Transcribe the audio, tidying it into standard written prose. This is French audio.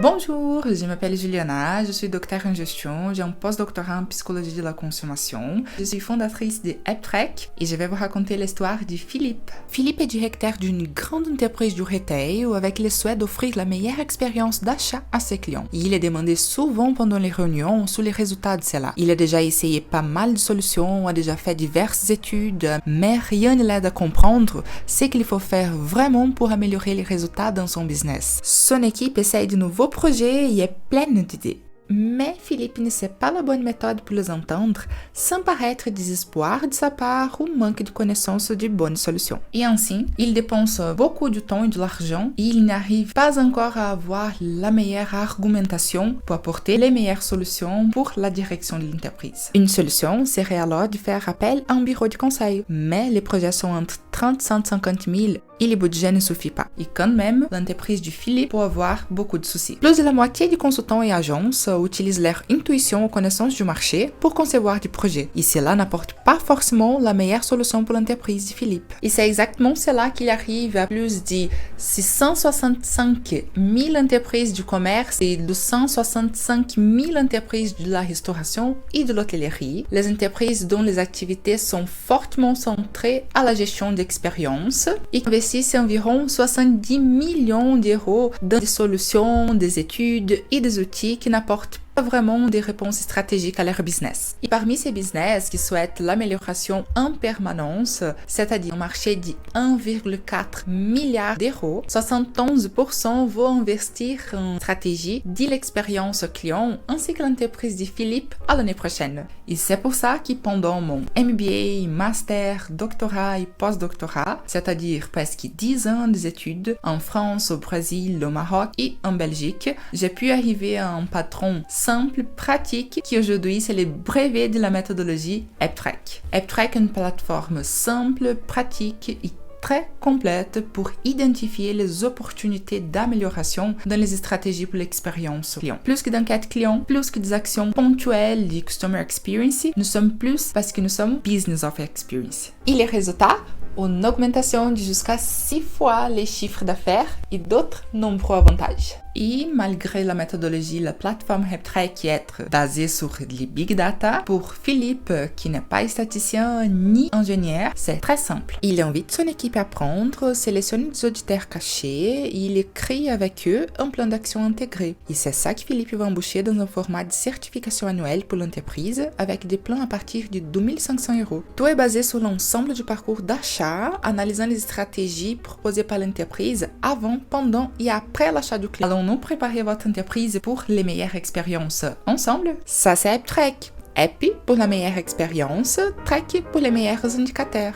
Bonjour, je m'appelle Juliana, je suis docteur en gestion, j'ai un post-doctorat en psychologie de la consommation, je suis fondatrice de AppTrack et je vais vous raconter l'histoire de Philippe. Philippe est directeur d'une grande entreprise du retail avec le souhait d'offrir la meilleure expérience d'achat à ses clients. Il est demandé souvent pendant les réunions sur les résultats de cela. Il a déjà essayé pas mal de solutions, a déjà fait diverses études, mais rien ne l'aide à comprendre ce qu'il faut faire vraiment pour améliorer les résultats dans son business. Son équipe essaye de nouveaux projets et est pleine d'idées. Mais Philippe ne sait pas la bonne méthode pour les entendre, sans paraître désespoir de sa part ou manque de connaissance de bonnes solutions. Et ainsi, il dépense beaucoup de temps et de l'argent et il n'arrive pas encore à avoir la meilleure argumentation pour apporter les meilleures solutions pour la direction de l'entreprise. Une solution serait alors de faire appel à un bureau de conseil, mais les projets sont entre 30 et 150 000 et le budget ne suffit pas. Et quand même, l'entreprise de Philippe peut avoir beaucoup de soucis. Plus de la moitié des consultants et agences utilisent leur intuition ou connaissance du marché pour concevoir des projets. Et cela n'apporte pas forcément la meilleure solution pour l'entreprise de Philippe. Et c'est exactement cela qu'il arrive à plus de 665 000 entreprises du commerce et 265 000 entreprises de la restauration et de l'hôtellerie. Les entreprises dont les activités sont fortement centrées à la gestion d'expérience et qui investissent environ 70 millions d'euros dans des solutions, des études et des outils qui n'apportent pas vraiment des réponses stratégiques à leur business. Et parmi ces business qui souhaitent l'amélioration en permanence, c'est-à-dire un marché de 1,4 milliard d'euros, 71% vont investir en stratégie de l'expérience client ainsi que l'entreprise de Philippe à l'année prochaine. Et c'est pour ça que pendant mon MBA, master, doctorat et post-doctorat, c'est-à-dire presque 10 ans d'études en France, au Brésil, au Maroc et en Belgique, j'ai pu arriver à un patron simple, pratique, qui aujourd'hui c'est le brevet de la méthodologie AppTrack. AppTrack est une plateforme simple, pratique et très complète pour identifier les opportunités d'amélioration dans les stratégies pour l'expérience client. Plus que d'enquêtes clients, plus que des actions ponctuelles de Customer Experience, nous sommes plus parce que nous sommes Business of Experience. Et les résultats? Une augmentation de jusqu'à 6 fois les chiffres d'affaires et d'autres nombreux avantages. Et malgré la méthodologie, la plateforme AppTrack est basée sur les big data, pour Philippe, qui n'est pas statisticien ni ingénieur, c'est très simple. Il invite son équipe à apprendre, sélectionne des auditeurs cachés et il écrit avec eux un plan d'action intégré. Et c'est ça que Philippe va embaucher dans un format de certification annuelle pour l'entreprise avec des plans à partir de 2500 €. Tout est basé sur l'ensemble du parcours d'achat, analysant les stratégies proposées par l'entreprise avant, pendant et après l'achat du client. Allons-nous préparer votre entreprise pour les meilleures expériences ensemble? Ça c'est AppTrack. App pour la meilleure expérience, Track pour les meilleurs indicateurs.